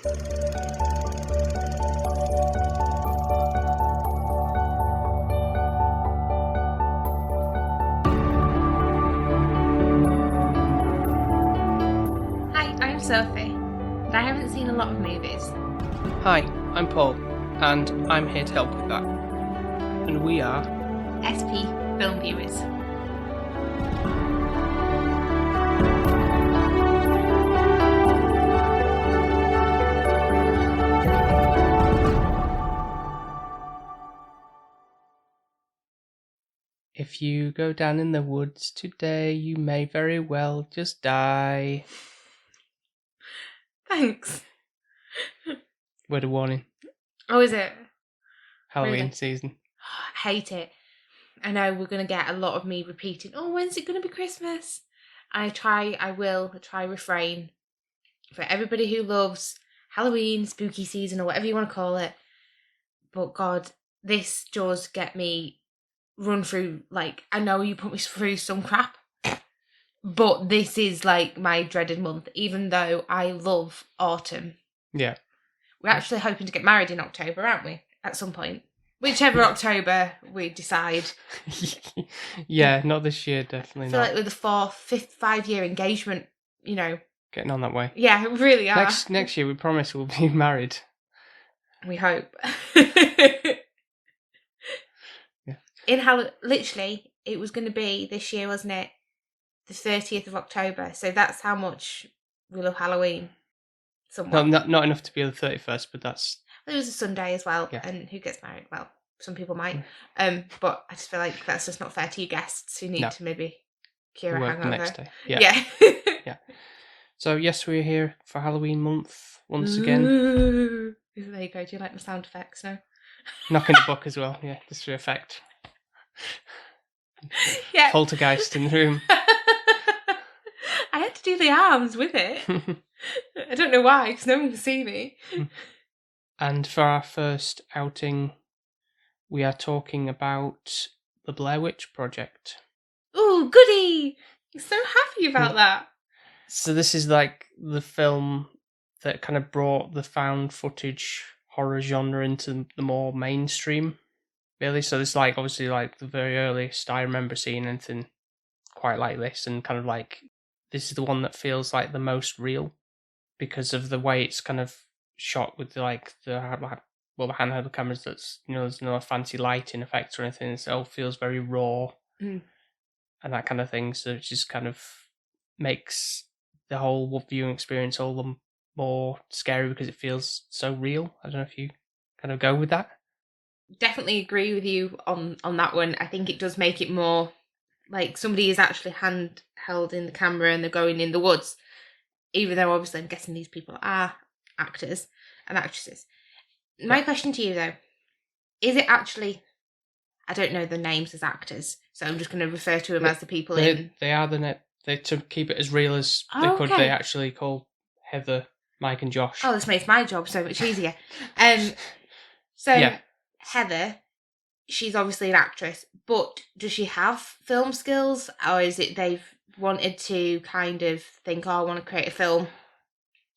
Hi, I'm Sophie, and I haven't seen a lot of movies. Hi, I'm Paul, and I'm here to help with that. And we are SP Film Viewers. If you go down in the woods today, you may very well just die. Thanks. Word of warning. Oh, is it? Halloween Really? season. I hate it. I know we're going to get a lot of me repeating, oh, when's it going to be Christmas? I will try refrain. For everybody who loves Halloween, spooky season, or whatever you want to call it. But God, this does get me run through, like, I know you put me through some crap, but this is like my dreaded month, even though I love autumn. Yeah. We're actually hoping to get married in October, aren't we? At some point. Whichever October we decide. Yeah, not this year, definitely I feel not. like with the 5-year engagement, you know. Getting on that way. Yeah, we really are. Next year, we promise we'll be married. We hope. Yeah. Literally, it was going to be this year, wasn't it? The 30th of October. So that's how much we love Halloween. Somewhat. Not enough to be the 31st, but that's... It was a Sunday as well. Yeah. And who gets married? Well, some people might. But I just feel like that's just not fair to you guests who need to maybe cure a work hangover. the next day. Yeah. Yeah. So, yes, we're here for Halloween month once again. Ooh. There you go. Do you like my sound effects now? Knocking the book as well. Yeah, just for effect. Yeah. Poltergeist in the room. I had to do the arms with it. I don't know why, because no one can see me. And for our first outing, we are talking about the Blair Witch Project. Ooh, goody! I'm so happy about that. So this is like the film that kind of brought the found footage horror genre into the more mainstream, really. So it's like obviously like the very earliest I remember seeing anything quite like this, and kind of like this is the one that feels like the most real because of the way it's kind of shot with the handheld cameras. That's, you know, there's no fancy lighting effects or anything. It all feels very raw and that kind of thing. So it just kind of makes the whole viewing experience all the more scary because it feels so real. I don't know if you kind of go with that. Definitely agree with you on that one. I think it does make it more like somebody is actually handheld in the camera and they're going in the woods. Even though obviously I'm guessing these people are actors and actresses. My question to you though, is it actually, I don't know the names as actors, so I'm just going to refer to them as the people in. They are to keep it as real as they could. They actually call Heather, Mike and Josh. Oh, this makes my job so much easier. Heather, she's obviously an actress, but does she have film skills, or is it they've wanted to kind of think, oh, I want to create a film?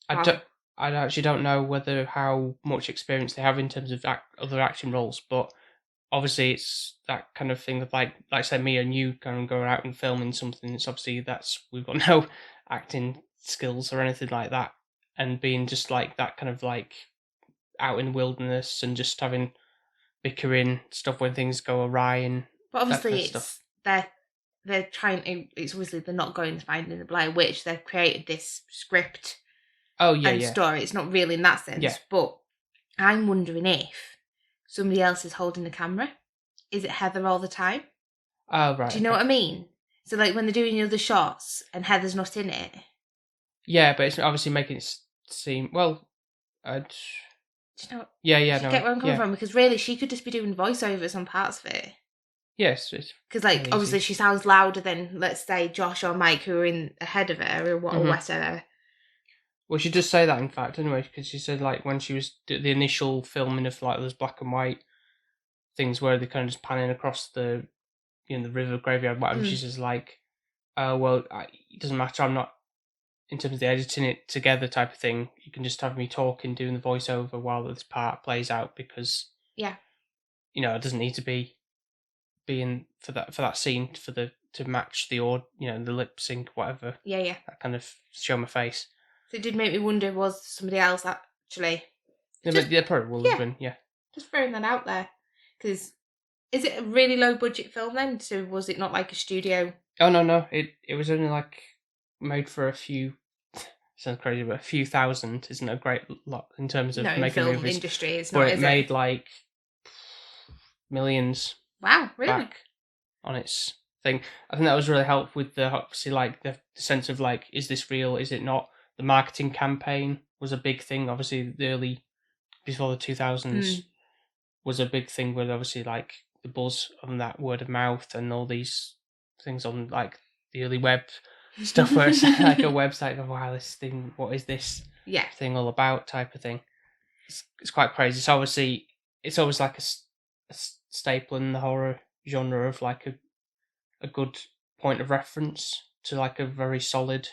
I actually don't know how much experience they have in terms of other acting roles, but obviously it's that kind of thing that like say me and you kind of going out and filming something. It's obviously we've got no acting skills or anything like that, and being just like that kind of like out in the wilderness and just having bickering stuff when things go awry and. But obviously that kind of stuff. they're trying to. It's obviously they're not going to finding the Blair Witch. They've created this script. Story. It's not really in that sense, but I'm wondering if somebody else is holding the camera. Is it Heather all the time? Oh, right. Do you know what I mean? So, like when they're doing the other shots and Heather's not in it. Yeah, but it's obviously making it seem well. Do you know? Yeah. Do you get where I'm coming from? Because really, she could just be doing voiceovers on parts of it. Yes, because like obviously she sounds louder than, let's say, Josh or Mike who are in ahead of her or whatever. Well, she does say that, in fact, anyway, because she said, like, when she was the initial filming of, like, those black and white things where they're kind of just panning across the river graveyard, whatever, she says, like, well, it doesn't matter, I'm not in terms of the editing it together type of thing, you can just have me talking, doing the voiceover while this part plays out, because Yeah. it doesn't need to be being for that scene to match the the lip sync, whatever. Yeah. That kind of show my face. So it did make me wonder, was somebody else actually? Yeah, probably will have been. Yeah. Just throwing that out there, because is it a really low budget film then? So was it not like a studio? Oh no! It was only like made for a few. Sounds crazy, but a few thousand isn't a great lot in terms of making film movies. industry. It's but not. It made like millions. Wow, really? Back on its thing. I think that was really helpful with obviously like the sense of like, is this real? Is it not? The marketing campaign was a big thing. Obviously, before the 2000s was a big thing with obviously like the buzz on that word of mouth and all these things on like the early web stuff where it's like a website of, wow, this thing, what is this thing all about type of thing. It's quite crazy. So obviously it's always like a staple in the horror genre of like a good point of reference to like a very solid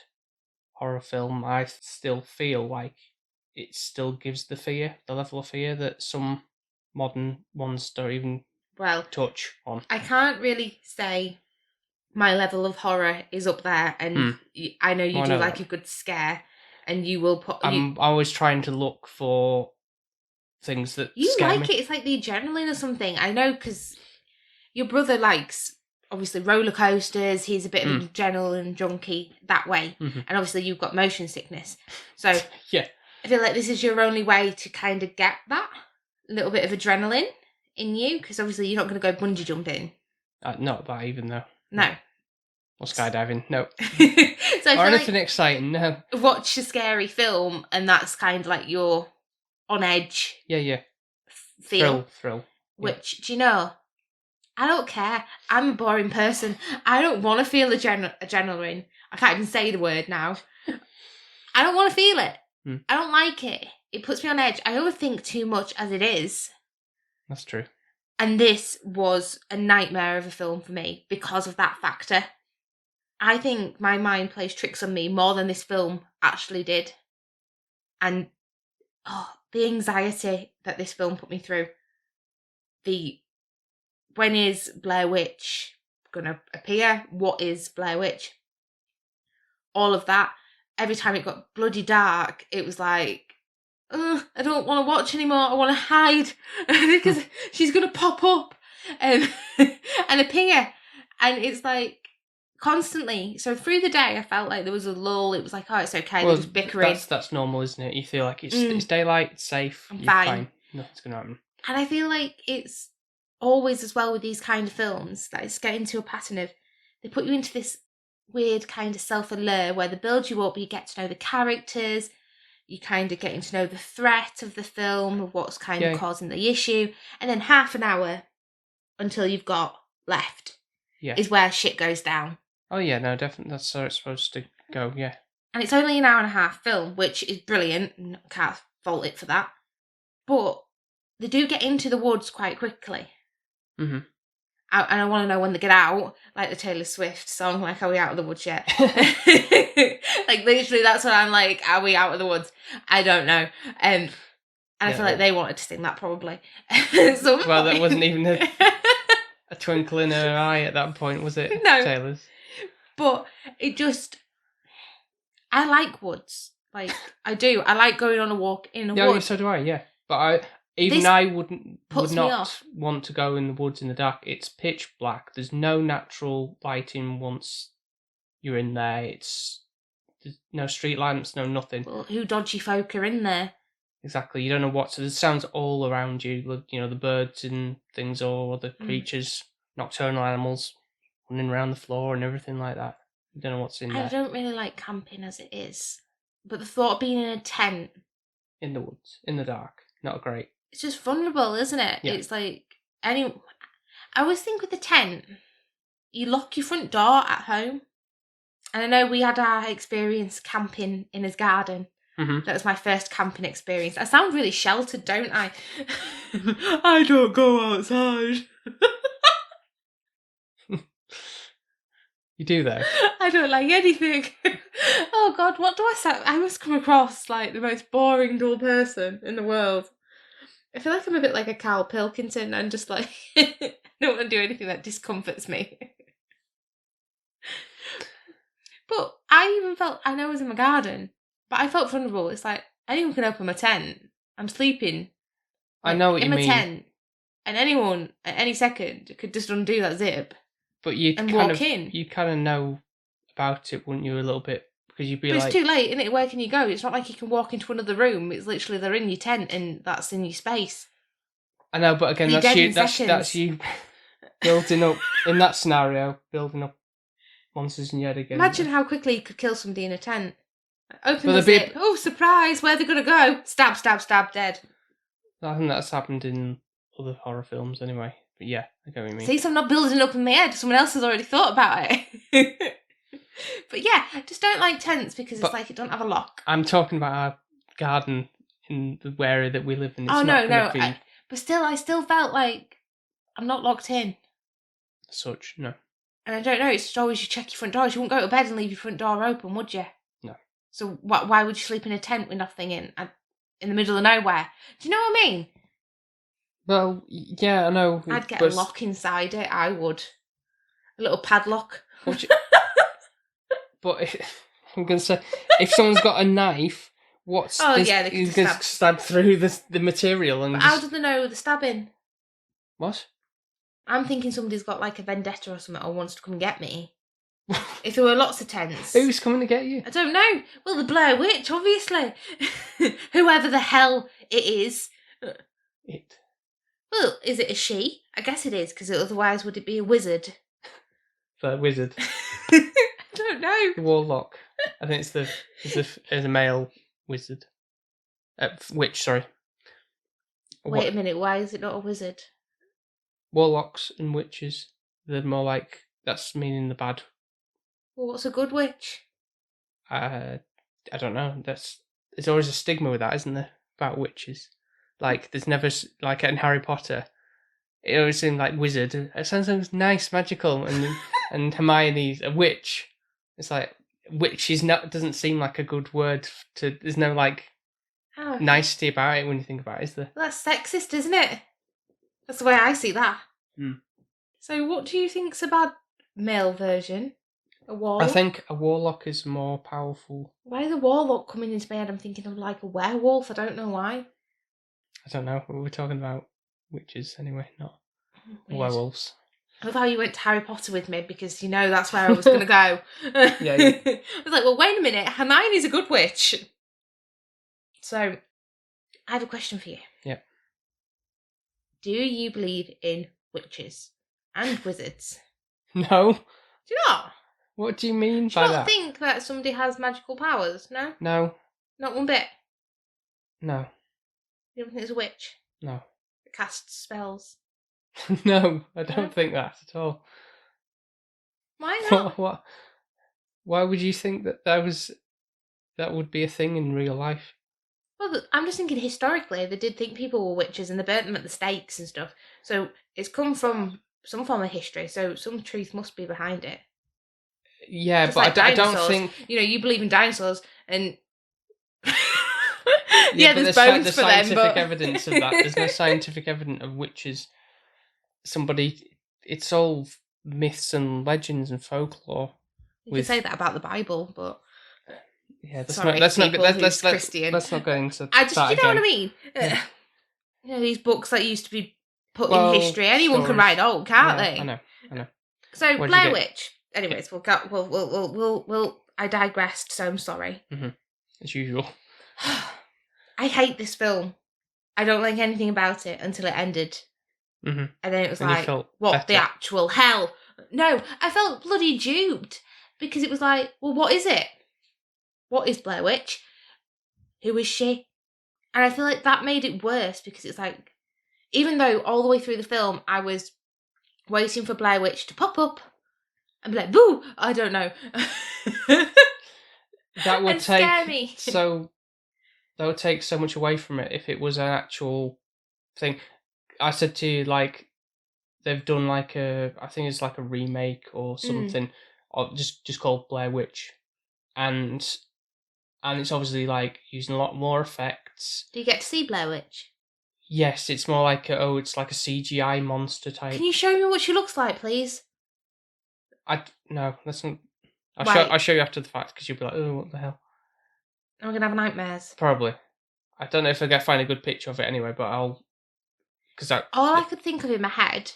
horror film. I still feel like it still gives the level of fear that some modern ones don't even touch on. I can't really say my level of horror is up there, and I know you do like a good scare, and you will put. I'm always trying to look for things that you scare like me. it. It's like the adrenaline or something. I know, because your brother likes obviously roller coasters. He's a bit of an adrenaline junkie that way, and obviously you've got motion sickness. So yeah, I feel like this is your only way to kind of get that little bit of adrenaline in you, because obviously you're not going to go bungee jumping. Not that even though. No. Or skydiving, no. So or anything exciting, no. Watch a scary film, and that's kind of like your on edge. Yeah. Feel. Thrill. Which, do you know, I don't care. I'm a boring person. I don't want to feel adrenaline. I can't even say the word now. I don't want to feel it. I don't like it. It puts me on edge. I overthink too much as it is. That's true. And this was a nightmare of a film for me because of that factor. I think my mind plays tricks on me more than this film actually did. And the anxiety that this film put me through. When is Blair Witch going to appear? What is Blair Witch? All of that. Every time it got bloody dark, it was like, I don't want to watch anymore. I want to hide because she's going to pop up and appear. And it's like, constantly. So through the day, I felt like there was a lull. It was like, oh, it's okay. They're just bickering. That's normal, isn't it? You feel like it's daylight, it's safe. I'm you're fine. Nothing's going to happen. And I feel like it's always as well with these kind of films that it's getting into a pattern of, they put you into this weird kind of self-allure where they build you up, you get to know the characters, you kind of getting to know the threat of the film, of what's kind of causing the issue, and then half an hour until you've got left is where shit goes down. Oh yeah, no, definitely that's how it's supposed to go, yeah. And it's only an hour and a half film, which is brilliant, can't fault it for that. But they do get into the woods quite quickly. Mm-hmm. And I want to know when they get out, like the Taylor Swift song, like, are we out of the woods yet? Like, literally, that's what I'm like, are we out of the woods? I don't know. And I feel like they wanted to sing that, probably. Well, that wasn't even a twinkle in her eye at that point, was it? No. Taylor's. But it just... I like woods. Like, I do. I like going on a walk in a wood. Yeah, so do I, yeah. But I would not want to go in the woods in the dark. It's pitch black. There's no natural lighting once you're in there. There's no street lamps, no nothing. Well, who dodgy folk are in there? Exactly. You don't know what. So there's sounds all around you. You know, the birds and things, or other creatures, nocturnal animals running around the floor and everything like that. You don't know what's in there. I don't really like camping as it is, but the thought of being in a tent in the woods, in the dark, not great. It's just vulnerable, isn't it? Yeah. It's like I always think with the tent, you lock your front door at home. And I know we had our experience camping in his garden. Mm-hmm. That was my first camping experience. I sound really sheltered, don't I? I don't go outside. You do though. I don't like anything. Oh God, what do I say? I must come across like the most boring, dull person in the world. I feel like I'm a bit like a Carl Pilkington. I'm just like, I don't want to do anything that discomforts me. But I even felt, I know I was in my garden, but I felt vulnerable. It's like, anyone can open my tent. I'm sleeping. I know what in you my mean. tent. And anyone, at any second, could just undo that zip But you and kind walk of in. you kind of know about it, wouldn't you, a little bit? Because you'd be But like, it's too late, isn't it? Where can you go? It's not like you can walk into another room. It's literally they're in your tent and that's in your space. I know, but again, You're that's dead you. in That's seconds. you building up in that scenario, building up monsters in your head again. Imagine how quickly you could kill somebody in a tent. Open But the there'd be zip. Oh, surprise! Where are they gonna go? Stab, stab, stab, dead. I think that's happened in other horror films anyway. But yeah, I get what you mean. See, so I'm not building it up in my head. Someone else has already thought about it. But yeah, I just don't like tents because it's like it don't have a lock. I'm talking about our garden in the area that we live in. It's Oh not no, going to be but still, I still felt like I'm not locked in. such, no. And I don't know. It's just always you check your front doors. You wouldn't go to bed and leave your front door open, would you? No. So why would you sleep in a tent with nothing in the middle of nowhere? Do you know what I mean? Well, yeah, I know. I'd get a lock inside it. I would. A little padlock. But I'm going to say, if someone's got a knife, what's this? Yeah, they could You just can stab through the material and. But how do they know the stabbing? What? I'm thinking somebody's got like a vendetta or something or wants to come and get me. If there were lots of tents. Who's coming to get you? I don't know. Well, the Blair Witch, obviously. Whoever the hell it is. It. Well, is it a she? I guess it is, because otherwise would it be a wizard? The wizard. I don't know. The warlock. I think it's a male wizard. Witch, sorry. Wait a minute, why is it not a wizard? Warlocks and witches, they're more like, that's meaning the bad. Well, what's a good witch? I don't know. There's always a stigma with that, isn't there? About witches. Like, there's never, like in Harry Potter, it always seemed like wizard. It sounds nice, magical, and Hermione's a witch. It's like, witch doesn't seem like a good word to, there's no like nicety about it when you think about it, is there? Well, that's sexist, isn't it? That's the way I see that. Hmm. So what do you think's a bad male version? A warlock? I think a warlock is more powerful. Why is a warlock coming into my head? I'm thinking of like a werewolf. I don't know why. I don't know. We're talking about witches anyway, not Weird. werewolves. I love how you went to Harry Potter with me because you know that's where I was going to go. Yeah. I was like, well, wait a minute. Hermione's a good witch. So, I have a question for you. Yeah. Do you believe in witches and wizards? No. Do you not? What do you mean Do by you that? not think that somebody has magical powers? No? No. Not one bit? No. You don't think there's a witch No. that casts spells? No, I don't think that at all. Why not? What? Why would you think that would be a thing in real life? Well, I'm just thinking historically, they did think people were witches and they burnt them at the stakes and stuff. So it's come from some form of history, so some truth must be behind it. Yeah, Just but like I don't dinosaurs. think. You know, you believe in dinosaurs and. Yeah, but there's bones for them, but. Evidence of that. There's no scientific evidence of witches. It's all myths and legends and folklore. You could say that about the Bible, but. Yeah, Sorry, let's not Christian. Let's not go into. I just, you know again. what I mean? Yeah. You know, these books that used to be put in history. Anyone stories. can write old, can't Yeah, they? I know. So Where'd Blair you get- Witch. Anyways, we'll. I digressed, so I'm sorry. Mm-hmm. As usual. I hate this film. I don't like anything about it until it ended. Mm-hmm. And then it was And you like, felt what better. the actual hell? No, I felt bloody duped because it was like, well, what is it? What is Blair Witch? Who is she? And I feel like that made it worse because it's like, even though all the way through the film I was waiting for Blair Witch to pop up and be like, boo, I don't know. That would and scare take me. that would take so much away from it if it was an actual thing. I said to you, like, they've done like I think it's like a remake or something, or just called Blair Witch. and it's obviously like using a lot more effects. Do you get to see Blair Witch? Yes, it's more like it's like a CGI monster type. Can you show me what she looks like, please? No, that's not. Right. I'll show you after the fact because you'll be like, oh, what the hell? Am I gonna have nightmares? Probably. I don't know if I can find a good picture of it anyway, but I'll. All I could think of in my head,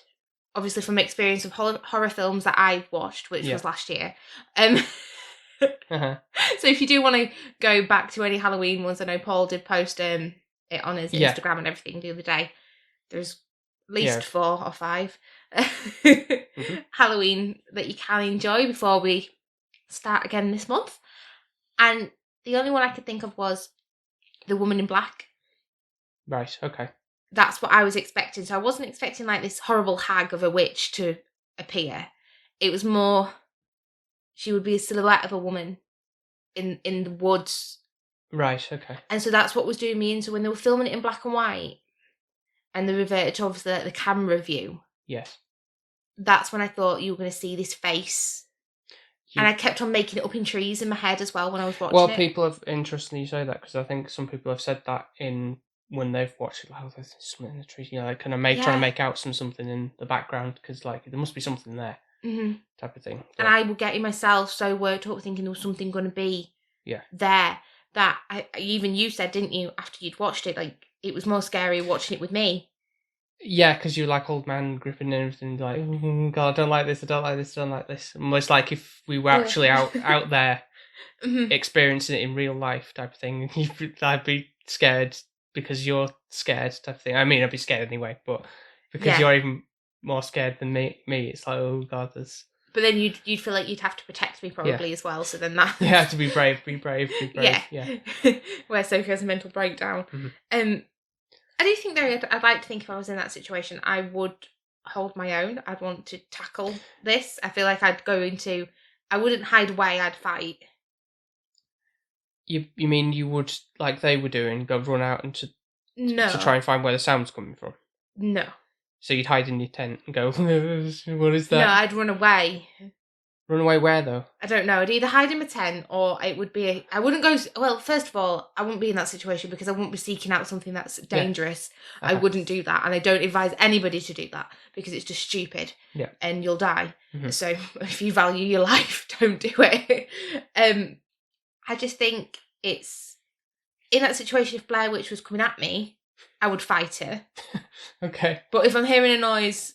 obviously from experience of horror films that I watched, which was last year. Uh-huh. So if you do want to go back to any Halloween ones, I know Paul did post it on his Instagram and everything the other day. There's at least 4 or 5 Halloween that you can enjoy before we start again this month. And the only one I could think of was The Woman in Black. Right, okay. That's what I was expecting. So I wasn't expecting like this horrible hag of a witch to appear. It was more, she would be a silhouette of a woman in the woods. Right, okay. And so that's what was doing me in. So when they were filming it in black and white and they reverted to obviously like the camera view. Yes. That's when I thought you were going to see this face. And I kept on making it up in trees in my head as well when I was watching it. Well, people have, interesting you say that, because I think some people have said that when they've watched it, like, oh, there's something in the trees, you know, like kind of trying to make out something in the background, because like there must be something there, type of thing. But, and I was getting myself so worked up thinking there was something going to be there that even you said, didn't you, after you'd watched it, like it was more scary watching it with me. Yeah, because you're like old man gripping and everything, like, oh God, I don't like this, I don't like this, I don't like this. Almost like if we were actually out there experiencing it in real life, type of thing, I'd be scared because you're scared, type of thing. I mean, I'd be scared anyway, but because you're even more scared than me, it's like, oh God, there's... But then you'd feel like you'd have to protect me probably as well, so then that... You have to be brave, yeah. Where Sophie has a mental breakdown. I do think, though, I'd like to think if I was in that situation, I would hold my own. I'd want to tackle this. I feel like I'd go into... I wouldn't hide away, I'd fight. You mean you would, like they were doing, go run out and to try and find where the sound's coming from? No. So you'd hide in your tent and go, what is that? No, I'd run away. Run away where, though? I don't know. I'd either hide in my tent or it would be... I wouldn't go... Well, first of all, I wouldn't be in that situation because I wouldn't be seeking out something that's dangerous. I wouldn't do that. And I don't advise anybody to do that because it's just stupid. Yeah. And you'll die. So if you value your life, don't do it. I just think it's... In that situation, if Blair Witch was coming at me, I would fight her. Okay. But if I'm hearing a noise...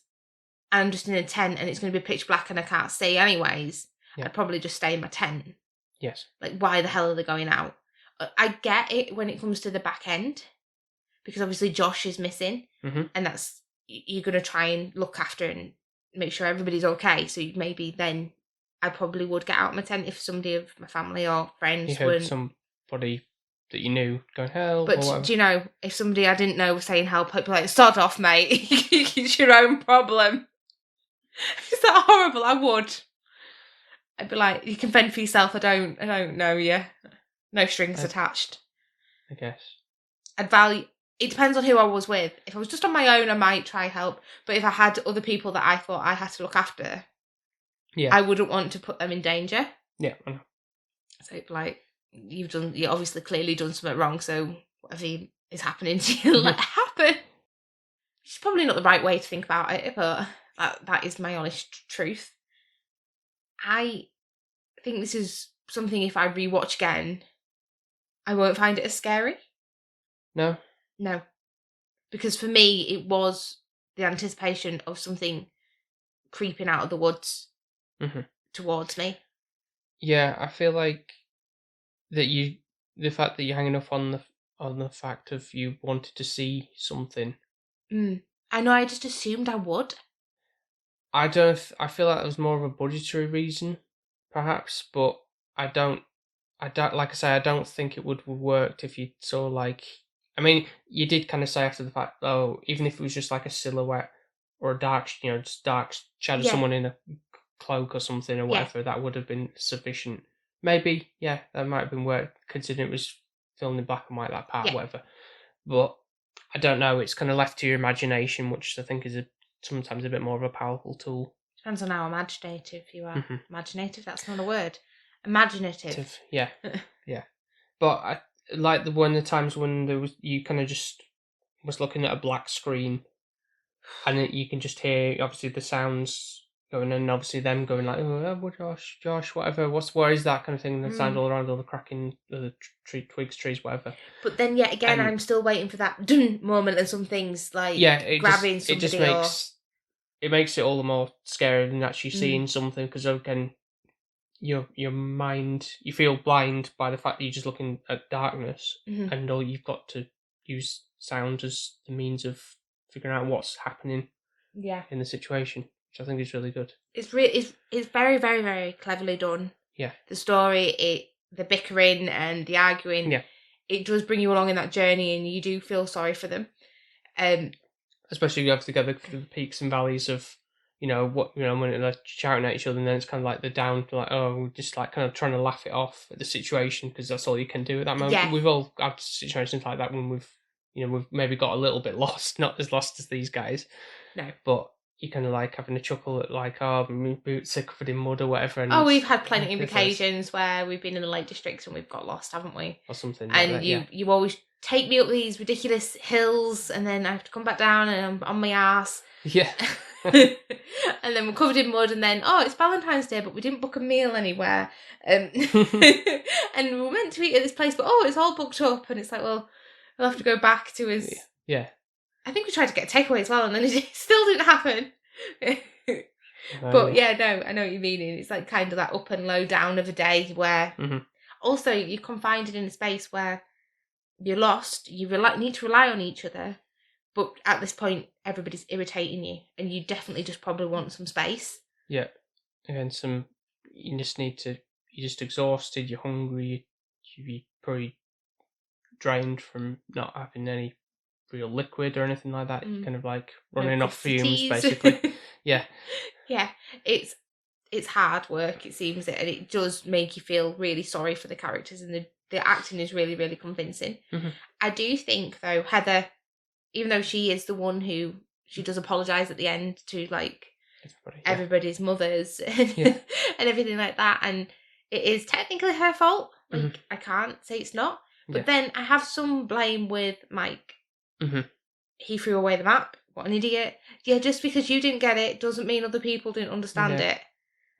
I'm just in a tent and it's going to be pitch black and I can't see anyways, I'd probably just stay in my tent. Yes. Like, why the hell are they going out? I get it when it comes to the back end, because obviously Josh is missing, and that's, you're going to try and look after and make sure everybody's okay. So maybe then I probably would get out of my tent if somebody of my family or friends you heard somebody that you knew going, help. But do you know, if somebody I didn't know was saying help, I'd be like, sod off, mate. It's your own problem. Is that horrible? I would. I'd be like, you can fend for yourself. I don't know you. No strings attached. I guess. I'd value... It depends on who I was with. If I was just on my own, I might try help. But if I had other people that I thought I had to look after, I wouldn't want to put them in danger. Yeah, I know. So it'd be like, you obviously clearly done something wrong, so whatever is happening to you, let it happen. It's probably not the right way to think about it, but... That is my honest truth. I think this is something, if I rewatch again, I won't find it as scary. No? No. Because for me, it was the anticipation of something creeping out of the woods towards me. Yeah, I feel like the fact that you're hanging up on the fact of you wanted to see something. I know, I just assumed I would. I feel like it was more of a budgetary reason, perhaps, but I don't, like I say, I don't think it would have worked if you saw, like, I mean, you did kind of say after the fact, though, even if it was just like a silhouette or a dark, just dark shadow, someone in a cloak or something or whatever, that would have been sufficient. Maybe, that might have been worked, considering it was filmed in black and white, that part, whatever. But I don't know, it's kind of left to your imagination, which I think is sometimes a bit more of a powerful tool. Depends on how imaginative you are. Imaginative, that's not a word. imaginative. Yeah. But I like the times when you kind of just was looking at a black screen, and you can just hear obviously the sounds going, and obviously them going like, oh Josh, whatever, what is that kind of thing, and the sound all around, all the cracking of the twigs, trees, whatever. But then yet again, I'm still waiting for that dun moment, and some things like grabbing somebody it makes it all the more scary than actually seeing something, because again, your mind, you feel blind by the fact that you're just looking at darkness, and all you've got to use sound as the means of figuring out what's happening in the situation, which I think is really good. It's very, very, very cleverly done. Yeah. The story, the bickering and the arguing, it does bring you along in that journey, and you do feel sorry for them. Especially you have to go through the peaks and valleys of, when they're shouting at each other, and then it's kind of like the down, like, oh, just like kind of trying to laugh it off at the situation, because that's all you can do at that moment. Yeah. We've all had situations like that when we've maybe got a little bit lost, not as lost as these guys. No. But you kind of like having a chuckle at like, oh, my boots are covered in mud or whatever. And we've had plenty of occasions where we've been in the Lake Districts and we've got lost, haven't we? Or something like that, you always take me up these ridiculous hills, and then I have to come back down and I'm on my ass. Yeah. And then we're covered in mud, and then, it's Valentine's Day, but we didn't book a meal anywhere. And we were meant to eat at this place, but it's all booked up. And it's like, well, we'll have to go back to his... Yeah. I think we tried to get a takeaway as well, and then it still didn't happen. But yeah, no, I know what you mean. It's like kind of that up and low down of a day where also you're confined in a space where you're lost, you need to rely on each other, but at this point everybody's irritating you, and you definitely just probably want some space. Yeah. And you're just exhausted, you're hungry, you're probably drained from not having any real liquid or anything like that. You're kind of like running off fumes, basically. Yeah. Yeah, it's hard work, it seems, and it does make you feel really sorry for the characters, and the acting is really, really convincing. I do think, though, Heather, even though she is the one who, she does apologise at the end to like everybody's mothers and everything like that, and it is technically her fault. Like, I can't say it's not, but then I have some blame with Mike. He threw away the map. What an idiot. Yeah, just because you didn't get it doesn't mean other people didn't understand it.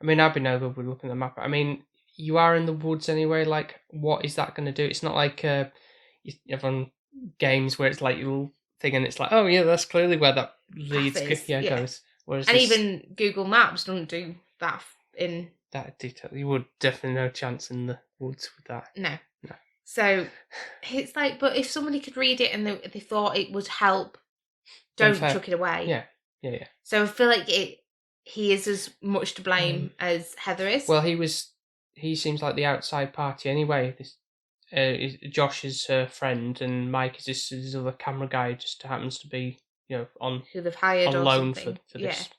I mean, I'd be no good with looking at the map. I mean, you are in the woods anyway, like, what is that going to do? It's not like you have on games where it's like your little thing and it's like, oh yeah, that's clearly where that leads goes. Whereas even Google Maps don't do that in that detail. You would definitely no chance in the woods with that. No. So it's like, but if somebody could read it and they thought it would help, don't chuck it away. Yeah. So I feel like he is as much to blame as Heather is. Well, he seems like the outside party anyway. Josh is her friend, and Mike is his other camera guy. Just happens to be, on who they've hired on or loan something. for this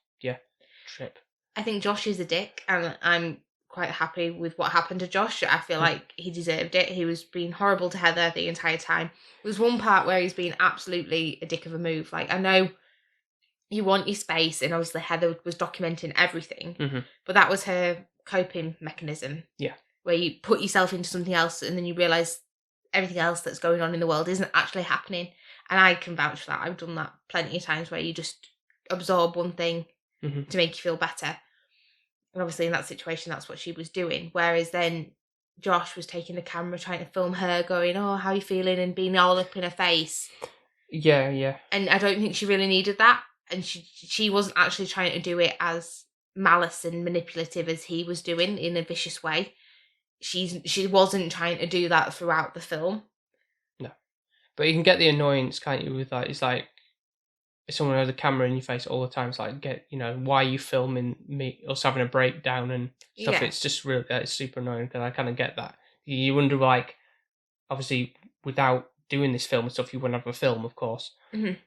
trip. I think Josh is a dick, and I'm quite happy with what happened to Josh. I feel like he deserved it. He was being horrible to Heather the entire time. There was one part where he's been absolutely a dick of a move. Like, I know you want your space, and obviously Heather was documenting everything, but that was her coping mechanism. Yeah. Where you put yourself into something else, and then you realise everything else that's going on in the world isn't actually happening. And I can vouch for that. I've done that plenty of times where you just absorb one thing to make you feel better. And obviously in that situation, that's what she was doing. Whereas then Josh was taking the camera, trying to film her going, oh, how are you feeling? And being all up in her face. Yeah. And I don't think she really needed that. And she wasn't actually trying to do it as malice and manipulative as he was doing in a vicious way. She wasn't trying to do that throughout the film. No. But you can get the annoyance, can't you, with that? It's like, if someone has a camera in your face all the time, it's like, why are you filming me, us having a breakdown and stuff? It's just really, it's super annoying, because I kind of get that. You wonder, like, obviously, without doing this film and stuff, you wouldn't have a film, of course.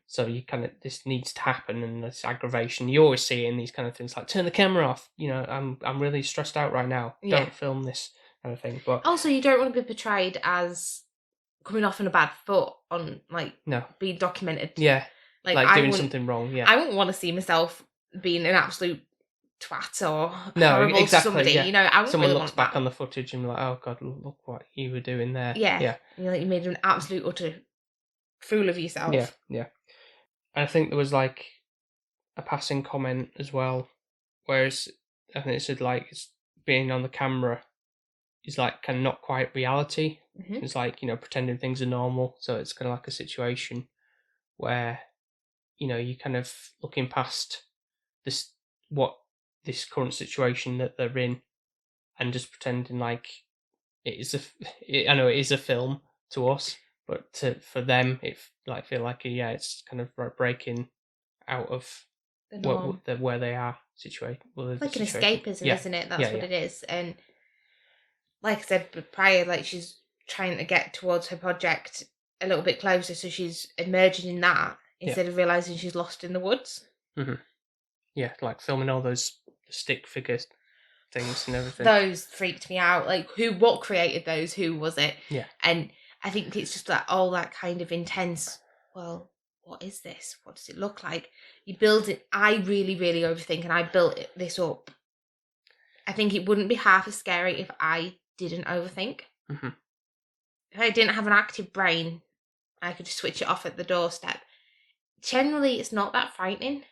So you kind of, this needs to happen, and this aggravation, you always see it in these kind of things, like, turn the camera off, I'm really stressed out right now, don't film this kind of thing. But also, you don't want to be portrayed as coming off on a bad foot on, like, being documented. Yeah. Like doing something wrong, I wouldn't want to see myself being an absolute twat or No, horrible to exactly, somebody. yeah. You know, I wouldn't Someone really looks want back that. on the footage and be like, oh god, look what you were doing there. Yeah. Yeah. You made an absolute utter fool of yourself. Yeah, yeah. And I think there was like a passing comment as well, whereas I think it said like it's being on the camera is like kind of not quite reality. Mm-hmm. It's like, pretending things are normal. So it's kind of like a situation where, you're kind of looking past this current situation that they're in and just pretending like it is I know it is a film to us, but for them it like feel like it's kind of breaking out of The norm. where they are situated. Well, Like an escapism, isn't it? That's what it is. And like I said prior, like she's trying to get towards her project a little bit closer, so she's emerging in that instead of realizing she's lost in the woods. Mm-hmm. Yeah, like filming all those stick figure things and everything. Those freaked me out. Like, what created those? Who was it? Yeah. And I think it's just all that kind of intense, well, what is this? What does it look like? You build it. I really, really overthink, and I built this up. I think it wouldn't be half as scary if I didn't overthink. Mm-hmm. If I didn't have an active brain, I could just switch it off at the doorstep. Generally, it's not that frightening.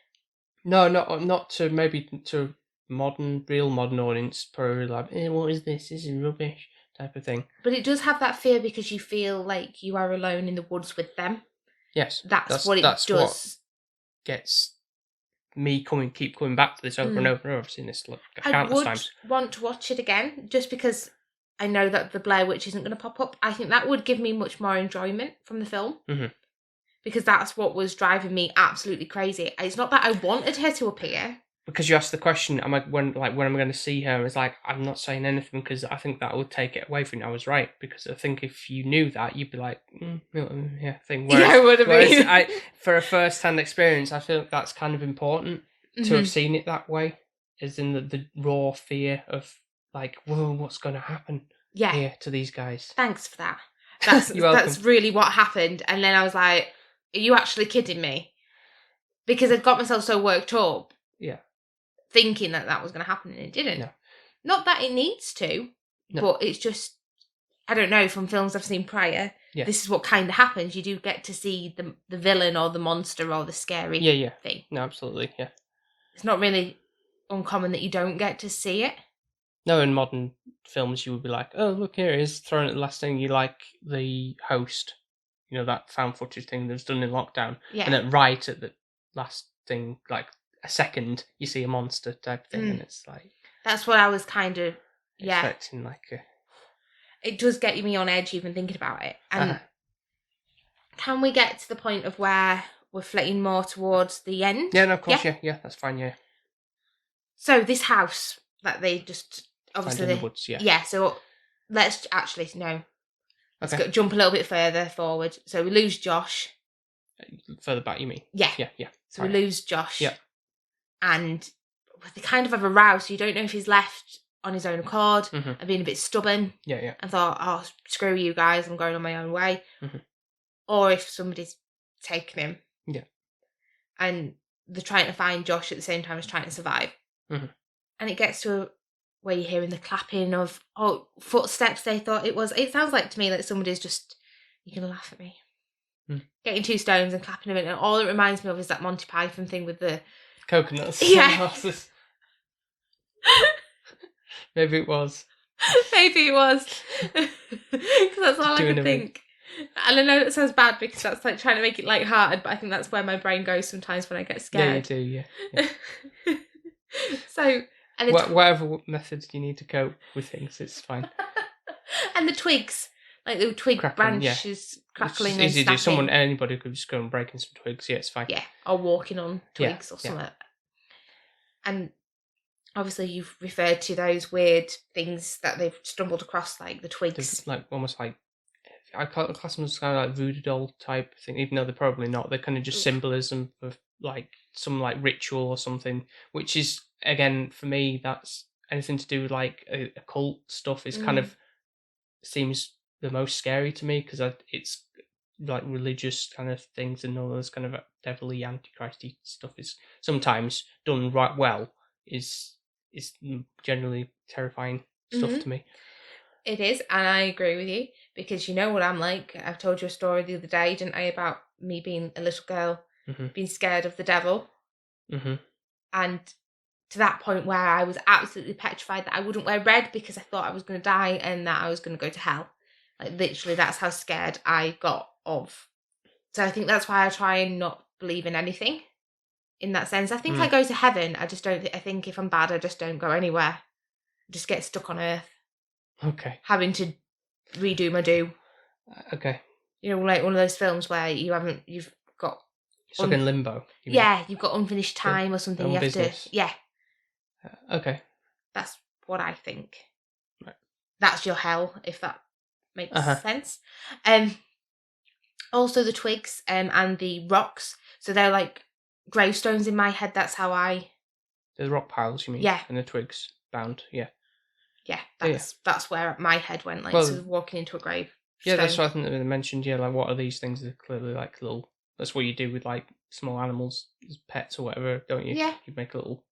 No, not to real modern audience, probably like, what is this? This is rubbish type of thing. But it does have that fear because you feel like you are alone in the woods with them. Yes, that's what it does. What gets me keep coming back to this over and over and over. I've seen this countless times. I would want to watch it again just because I know that the Blair Witch isn't going to pop up. I think that would give me much more enjoyment from the film. Mm-hmm. Because that's what was driving me absolutely crazy. It's not that I wanted her to appear. Because you asked the question, when am I going to see her? It's like, I'm not saying anything because I think that would take it away from you. I was right, because I think if you knew that, you'd be like, yeah, thing. Whereas, would have been. For a first-hand experience, I feel that's kind of important to have seen it that way, as in the raw fear of like, whoa, what's going to happen here to these guys? Thanks for that. That's really what happened. And then I was like, are you actually kidding me? Because I'd got myself so worked up. Yeah. Thinking that was going to happen, and it didn't. No. Not that it needs to, but it's just, I don't know, from films I've seen prior, this is what kind of happens. You do get to see the villain or the monster or the scary thing. No, absolutely, yeah. It's not really uncommon that you don't get to see it. No, in modern films you would be like, oh, look, here it is, thrown at the last thing. You like the host, that found footage thing that was done in lockdown. Yeah. And then right at the last thing, like a second, you see a monster type thing, and it's like... That's what I was kind of, expecting, like a... It does get me on edge even thinking about it. And can we get to the point of where we're flitting more towards the end? Yeah, no, of course, yeah, that's fine, yeah. So this house that they just... Obviously, in the woods, yeah. Yeah, so let's actually, no. Let's jump a little bit further forward. So we lose Josh. Further back, you mean? Yeah. Yeah. So we lose Josh. Yeah. And they kind of have a row, so you don't know if he's left on his own accord and being a bit stubborn. Yeah. And thought, oh, screw you guys, I'm going on my own way. Or if somebody's taken him. Yeah. And they're trying to find Josh at the same time as trying to survive. And it gets to where you're hearing the clapping of footsteps. They thought it was. It sounds like to me like somebody's just, you're going to laugh at me. Getting two stones and clapping them in. And all it reminds me of is that Monty Python thing with the coconuts. Yeah. Maybe it was. Maybe it was. Because that's all I could think. And I know that sounds bad because that's like trying to make it lighthearted, but I think that's where my brain goes sometimes when I get scared. Yeah, you do, yeah. So... And whatever methods you need to cope with things, it's fine. And the twigs, like the twig branches crackling and snapping. Anybody could just go and break in some twigs. Yeah, it's fine. Yeah, or walking on twigs or something. And obviously, you've referred to those weird things that they've stumbled across, like the twigs. They're like almost like I class them as kind of like voodoo doll type thing, even though they're probably not. They're kind of just symbolism of like some like ritual or something, which is. Again, for me, that's anything to do with like occult stuff is kind of seems the most scary to me because it's like religious kind of things and all those kind of devilly antichristy stuff is sometimes done right well, is generally terrifying stuff to me. It is, and I agree with you, because you know what I'm like. I've told you a story the other day, didn't I, about me being a little girl, being scared of the devil. And to that point where I was absolutely petrified that I wouldn't wear red because I thought I was going to die and that I was going to go to hell. Like, literally, that's how scared I got of. So I think that's why I try and not believe in anything in that sense. I think I go to heaven. I just don't. I think if I'm bad, I just don't go anywhere. I just get stuck on earth. Okay. Having to redo my do. Okay. You know, like one of those films where you've got... Stuck in limbo. You've got unfinished time or something. You have business. to... Yeah. Okay. That's what I think. Right. That's your hell, if that makes sense. Also the twigs and the rocks. So they're like gravestones in my head. That's how I... The rock piles, you mean? Yeah. And the twigs bound, yeah. Yeah, that's where my head went, like, so walking into a grave. Yeah, that's what I think they mentioned, like, what are these things? They're clearly, like, little... That's what you do with, like, small animals, pets or whatever, don't you? Yeah. You make a little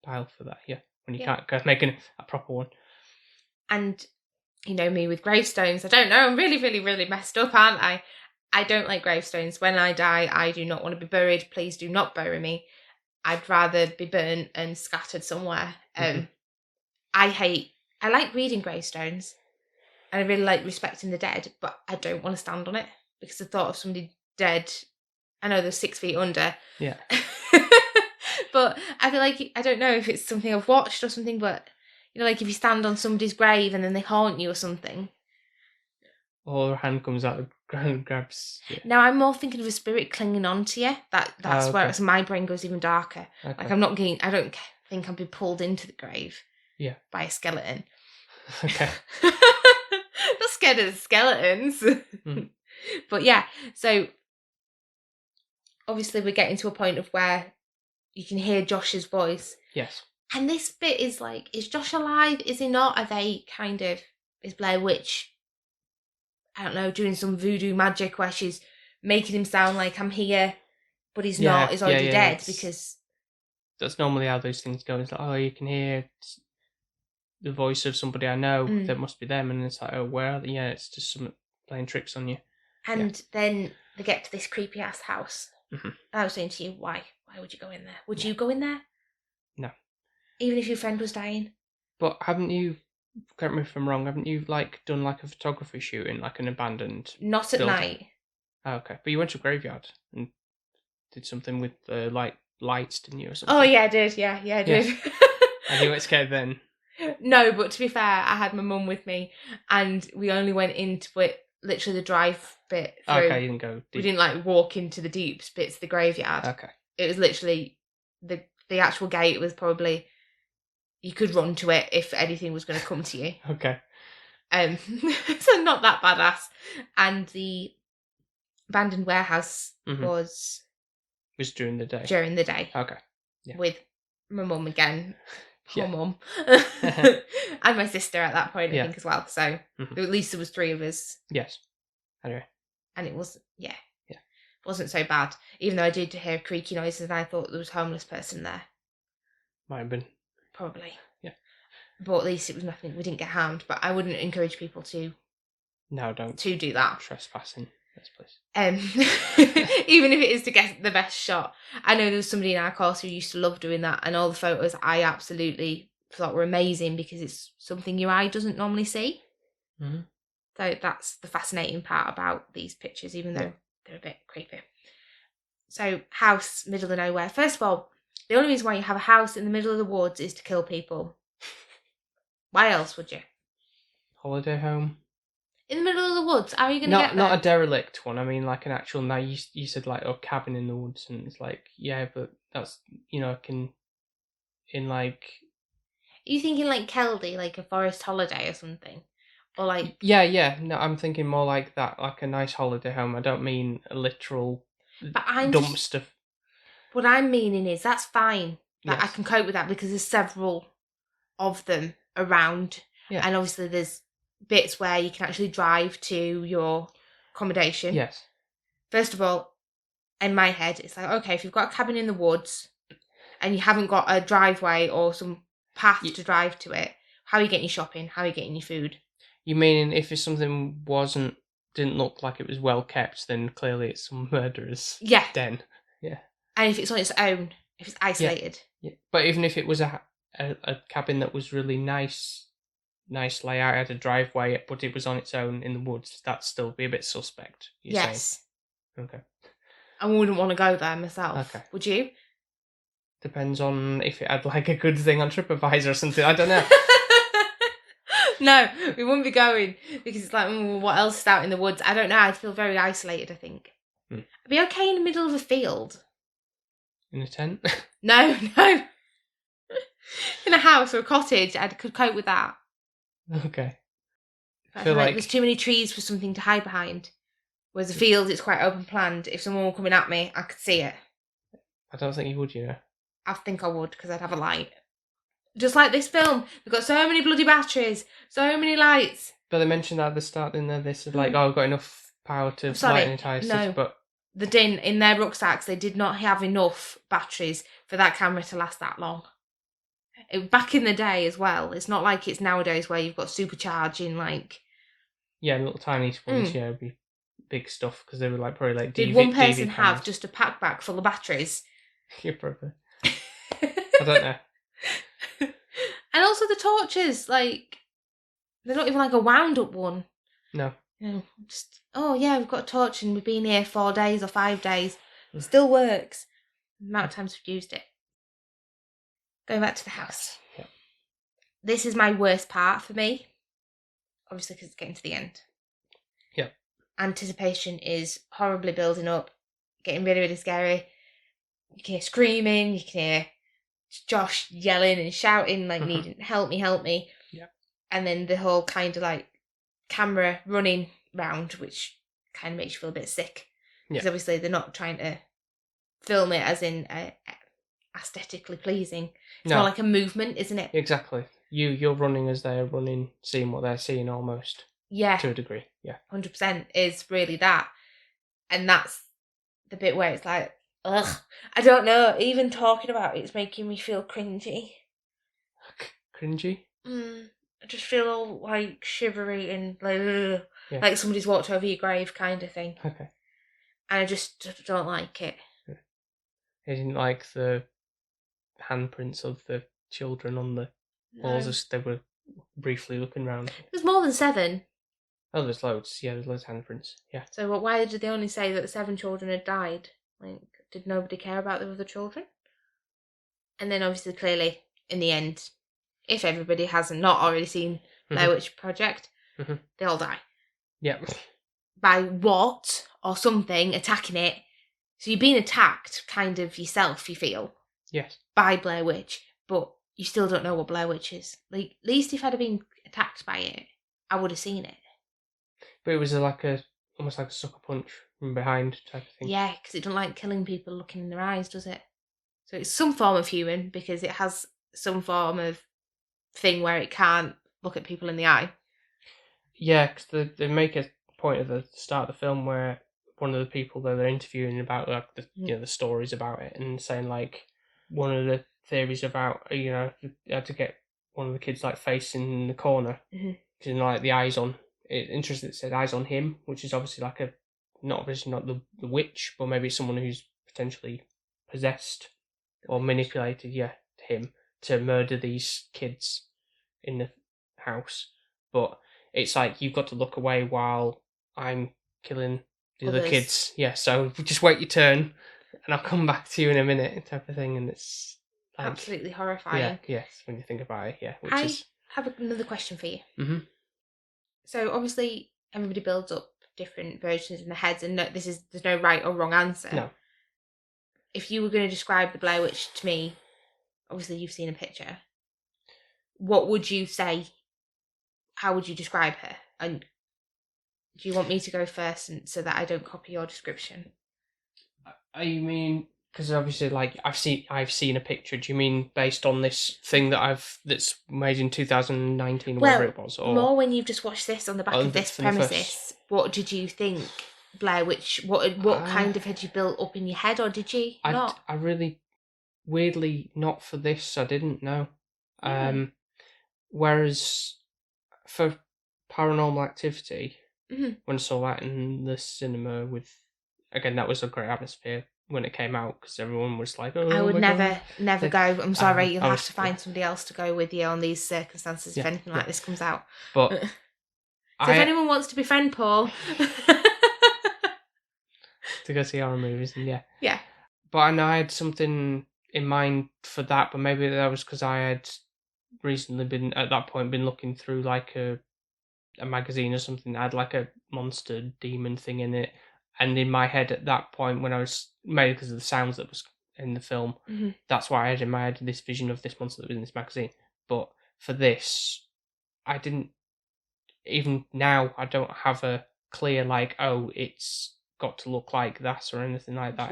pile for that, when you can't make a proper one. And, you know me with gravestones, I don't know, I'm really, really, really messed up, aren't I? I don't like gravestones. When I die, I do not want to be buried. Please do not bury me. I'd rather be burnt and scattered somewhere. I like reading gravestones, and I really like respecting the dead, but I don't want to stand on it, because the thought of somebody dead, I know they're 6 feet under. Yeah. But I feel like, I don't know if it's something I've watched or something, but, you know, like if you stand on somebody's grave and then they haunt you or something. Or a hand comes out and grabs you. Now, I'm more thinking of a spirit clinging on to you. That's where my brain goes even darker. Okay. Like, I don't think I'll be pulled into the grave by a skeleton. Okay. Not scared of the skeletons. But yeah, so obviously we're getting to a point of where you can hear Josh's voice. Yes. And this bit is like, is Josh alive? Is he not? Are they kind of, is Blair Witch, I don't know, doing some voodoo magic where she's making him sound like I'm here, but he's not, he's already dead, because... That's normally how those things go. It's like, you can hear the voice of somebody I know, that must be them, and it's like, where are they? Yeah, it's just someone playing tricks on you. And then they get to this creepy ass house. And I was saying to you, why would you go in there? Would you go in there? No. Even if your friend was dying? But haven't you, correct me if I'm wrong, haven't you like done like a photography shoot in like an abandoned Not at night. Oh, okay. But you went to a graveyard and did something with lights, didn't you, or something? Oh yeah, I did. Yeah, I did. And you weren't scared then? No, but to be fair, I had my mum with me, and we only went into it, literally the drive bit through. Okay, you didn't go deep. We didn't like walk into the deep bits of the graveyard. Okay. It was literally the actual gate was probably, you could run to it if anything was going to come to you. Okay. So not that badass. And the abandoned warehouse was during the day. During the day. Okay. Yeah. With my mum again. Poor mum. And my sister at that point, I think, as well. So at least there was 3 of us. Yes. Anyway. And it was, it wasn't so bad. Even though I did hear creaky noises and I thought there was a homeless person there. Might have been. Probably. Yeah. But at least it was nothing. We didn't get harmed. But I wouldn't encourage people to. No, don't. To do that. Trespassing. Yes, please. Even if it is to get the best shot. I know there was somebody in our course who used to love doing that, and all the photos I absolutely thought were amazing because it's something your eye doesn't normally see. So that's the fascinating part about these pictures, even though they're a bit creepy. So, house, middle of nowhere. First of all, the only reason why you have a house in the middle of the woods is to kill people. Why else would you? Holiday home. In the middle of the woods, how are you going to get there? Not a derelict one. I mean, like an actual. Now you said like a cabin in the woods, and it's like but that's in like. Are you thinking like Keldy, like a forest holiday or something, or like? Yeah. No, I'm thinking more like that, like a nice holiday home. I don't mean a literal dumpster. What I'm meaning is that's fine. Like, I can cope with that because there's several of them around, and obviously there's bits where you can actually drive to your accommodation. Yes. First of all, in my head, it's like, okay, if you've got a cabin in the woods, and you haven't got a driveway or some path Ye- to drive to it, how are you getting your shopping? How are you getting your food? You mean if something didn't look like it was well kept, then clearly it's some murderer's Yeah. den. Yeah. And if it's on its own, if it's isolated. Yeah. But even if it was a cabin that was really nice layout, had a driveway, but it was on its own in the woods, that'd still be a bit suspect. Yes. Saying? Okay. I wouldn't want to go there myself. Okay. Would you? Depends on if it had like a good thing on TripAdvisor or something. I don't know. No, we wouldn't be going because it's like, what else is out in the woods? I don't know. I'd feel very isolated, I think. I'd be okay in the middle of a field. In a tent? No. In a house or a cottage, I could cope with that. Okay. I feel like there's too many trees for something to hide behind. Whereas a field, it's quite open planned. If someone were coming at me, I could see it. I don't think you would, I think I would, because I'd have a light. Just like this film, we've got so many bloody batteries, so many lights. But they mentioned that at the start in there. They said like, "Oh, I've got enough power to light an entire city." But in their rucksacks, they did not have enough batteries for that camera to last that long. Back in the day as well, it's not like it's nowadays where you've got supercharging like. Yeah, little tiny ones. Yeah, it'd be big stuff because they were like probably like. Did one person have just a pack full of batteries? Yeah, probably. I don't know. And also the torches, like, they're not even like a wound up one. No. Just, we've got a torch and we've been here 4 days or 5 days. It still works. The amount of times we've used it. Going back to the house. Yeah. This is my worst part for me. Obviously, because it's getting to the end. Yeah. Anticipation is horribly building up, getting really, really scary. You can hear screaming, you can hear Josh yelling and shouting, like, needing, help me. Yeah. And then the whole kind of, like, camera running round, which kind of makes you feel a bit sick. Because obviously they're not trying to film it as in aesthetically pleasing. It's more like a movement, isn't it? Exactly. You're running as they're running, seeing what they're seeing almost. Yeah. To a degree, yeah. 100% is really that. And that's the bit where it's like, ugh. I don't know. Even talking about it's making me feel cringy. Cringy? I just feel all like shivery and like, like somebody's walked over your grave kind of thing. Okay. And I just don't like it. I didn't like the handprints of the children on the walls as they were briefly looking around. There's more than 7. Oh, there's loads. Yeah, there's loads of handprints. Yeah. So why did they only say that 7 children had died? Like, did nobody care about the other children? And then obviously, clearly, in the end, if everybody hasn't not already seen Blair Witch Project, they all die. Yep. By what or something attacking it. So you're being attacked kind of yourself, you feel. Yes. By Blair Witch, but you still don't know what Blair Witch is. Like, at least if I'd have been attacked by it, I would have seen it. But it was almost like a sucker punch from behind type of thing. Yeah, because it doesn't like killing people looking in their eyes, does it? So it's some form of human because it has some form of thing where it can't look at people in the eye. Yeah, because they make a point at the start of the film where one of the people that they're interviewing about like the stories about it and saying like one of the theories about they had to get one of the kids like facing the corner because like the eyes on it. Interesting, it said eyes on him, which is obviously like not the witch, but maybe someone who's potentially possessed or manipulated him to murder these kids in the house. But it's like you've got to look away while I'm killing the other kids. Yeah, so just wait your turn and I'll come back to you in a minute type of thing. And it's like, absolutely horrifying. Yeah, yes, when you think about it, yeah. I have another question for you. So obviously everybody builds up different versions in their heads and there's no right or wrong answer. No. If you were going to describe the Blair Witch to me, obviously you've seen a picture, what would you say? How would you describe her? And do you want me to go first so that I don't copy your description? You mean, because obviously, like I've seen a picture. Do you mean based on this thing that's made in 2019, whatever it was, or more when you've just watched this on the back of this premises? What did you think, Blair Witch? What kind of had you built up in your head, or did you not? I really weirdly not for this. I didn't know. Whereas for Paranormal Activity, when I saw that in the cinema again, that was a great atmosphere when it came out because everyone was like, "Oh, I would my never God." go. I'm sorry, you'll I have was to find somebody else to go with you on these circumstances if anything like this comes out. But so if anyone wants to befriend Paul to go see horror movies, and yeah. But I know I had something in mind for that, but maybe that was because I had recently been looking through like a magazine or something that had like a monster demon thing in it, and in my head at that point when I was maybe because of the sounds that was in the film, that's why I had in my head this vision of this monster that was in this magazine. But for this, I didn't. Even now, I don't have a clear like, oh, it's got to look like that or anything like that.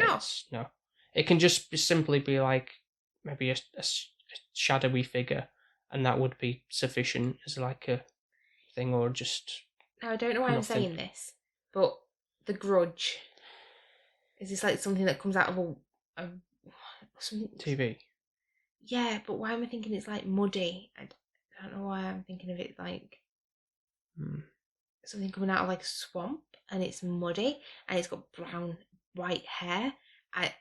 No. It can just simply be like maybe a shadowy figure, and that would be sufficient as like a thing, or just. Now I don't know why I'm saying this, but The Grudge, is this like something that comes out of a something TV? Yeah, but why am I thinking it's like muddy? I don't know why I'm thinking of it like something coming out of like a swamp, and it's muddy, and it's got white hair. I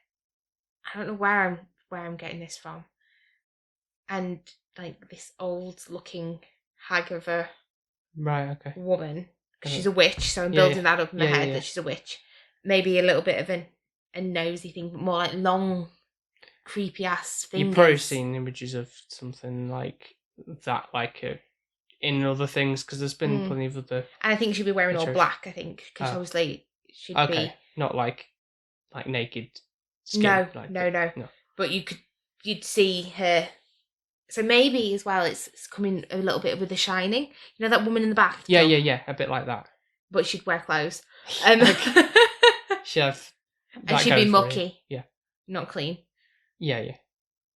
don't know where I'm getting this from. And like this old looking hag of a woman, because she's a witch, so I'm building that up in my head that she's a witch. Maybe a little bit of a nosy thing, but more like long, creepy ass fingers. You've probably seen images of something like that, like in other things, because there's been plenty of other. And I think she'd be wearing all black. I think because obviously she'd be not like naked skin. No. But you'd see her. So maybe as well, it's coming a little bit with The Shining. You know that woman in the bath? Yeah, a bit like that. But she'd wear clothes. She'd have. And she'd be mucky. Yeah. Not clean. Yeah.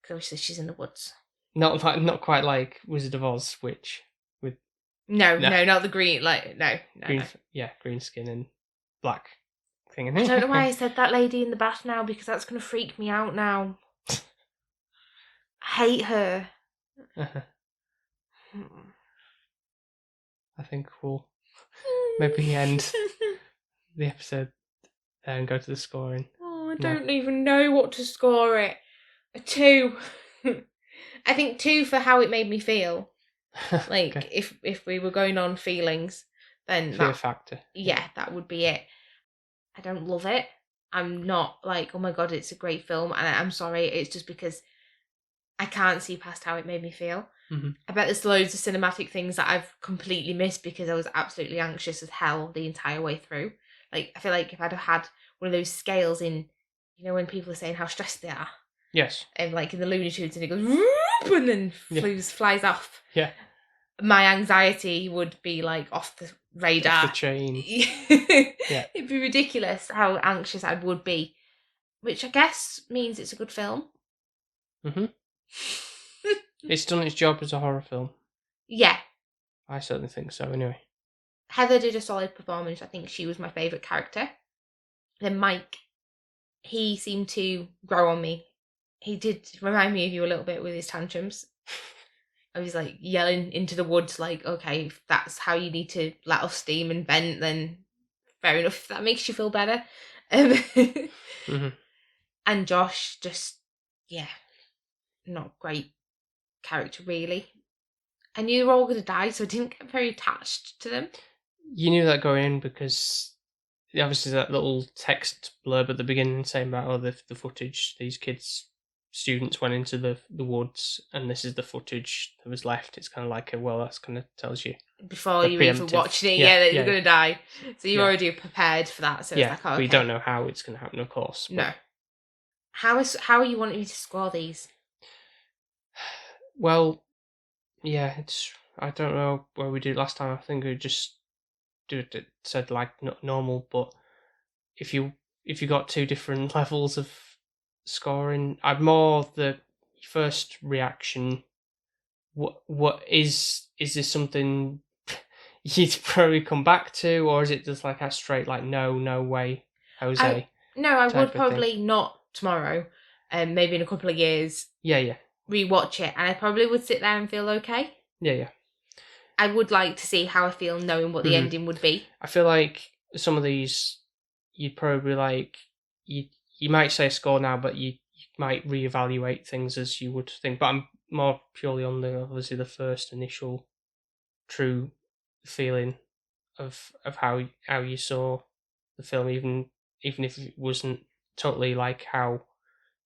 Because obviously she's in the woods. Not quite like Wizard of Oz witch with. No, not the green. Green skin and black thing. I don't know why I said that lady in the bath now, because that's going to freak me out now. I hate her. I think we'll maybe end the episode there and go to the scoring. Oh, I don't even know what to score it. A 2. I think 2 for how it made me feel. Like okay. if we were going on feelings, then fear factor. Yeah, that would be it. I don't love it. I'm not like, oh my god, it's a great film, and I'm sorry, it's just because I can't see past how it made me feel. I bet there's loads of cinematic things that I've completely missed because I was absolutely anxious as hell the entire way through. Like, I feel like if I'd have had one of those scales in, you know, when people are saying how stressed they are. Yes. And like in the Looney Tunes, and it goes whoop, and then flies off. Yeah. My anxiety would be like off the radar. Off the chain. Yeah. It'd be ridiculous how anxious I would be, which I guess means it's a good film. It's done its job as a horror film. Yeah. I certainly think so, anyway. Heather did a solid performance. I think she was my favourite character. Then Mike, he seemed to grow on me. He did remind me of you a little bit with his tantrums. I was like yelling into the woods, like, okay, if that's how you need to let off steam and vent, then fair enough. If that makes you feel better. And Josh, just, not great character, really. I knew they were all going to die, so I didn't get very attached to them. You knew that going in because obviously that little text blurb at the beginning saying about the footage, these students went into the woods, and this is the footage that was left. It's kind of like that's kind of tells you before you even watching it, that you're going to die. So you're already prepared for that. So it's like, okay. But you don't know how it's going to happen, of course. But... No. How are you wanting me to score these? Well, I don't know where we did last time. I think we just said like normal, but if you got 2 different levels of scoring, I'd more the first reaction. What is this something you'd probably come back to, or is it just like a straight like no way, Jose? I would probably not tomorrow. maybe in a couple of years, Yeah. rewatch it, and I probably would sit there and feel okay. Yeah. I would like to see how I feel knowing what the ending would be. I feel like some of these, you'd probably like, you might say a score now, but you might reevaluate things as you would think. But I'm more purely on obviously the first initial true feeling of how you saw the film, even if it wasn't totally like how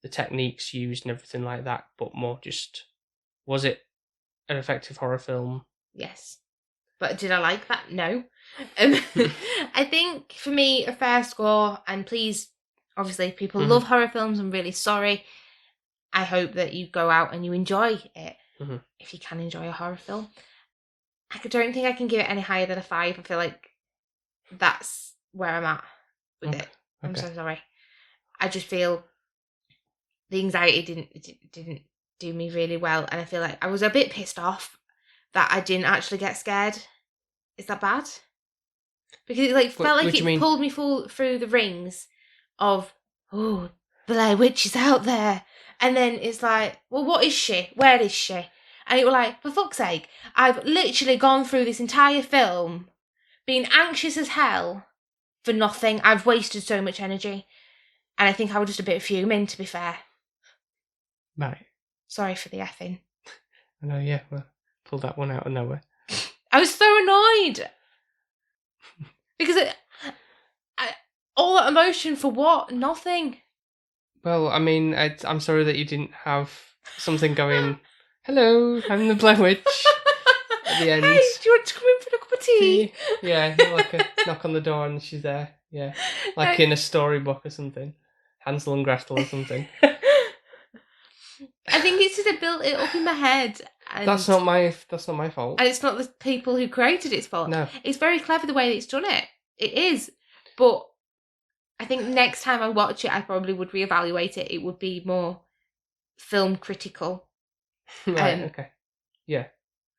the techniques used and everything like that, but more just, was it an effective horror film? Yes. But did I like that? No. I think for me, a fair score, and please, obviously, if people love horror films, I'm really sorry. I hope that you go out and you enjoy it, if you can enjoy a horror film. I don't think I can give it any higher than a 5. I feel like that's where I'm at with it. I'm so sorry. I just feel the anxiety didn't do me really well, and I feel like I was a bit pissed off that I didn't actually get scared. Is that bad? Because it felt like it pulled me through the rings of, oh, Blair Witch is out there. And then it's like, well, what is she? Where is she? And it was like, for fuck's sake, I've literally gone through this entire film being anxious as hell for nothing. I've wasted so much energy. And I think I was just a bit fuming, to be fair. Right. Sorry for the effing. I know, yeah. Well, pulled that one out of nowhere. I was so annoyed. Because all that emotion for what? Nothing. Well, I mean, I'm sorry that you didn't have something going, hello, I'm the Blair Witch, at the end. Hey, do you want to come in for a cup of tea? Yeah, like a knock on the door and she's there. Yeah, like in a storybook or something. Hansel and Gretel or something. I think it's just I built it up in my head. And that's not my fault. And it's not the people who created its fault. No. It's very clever the way that it's done it. It is. But I think next time I watch it, I probably would reevaluate it. It would be more film critical. Right, okay. Yeah.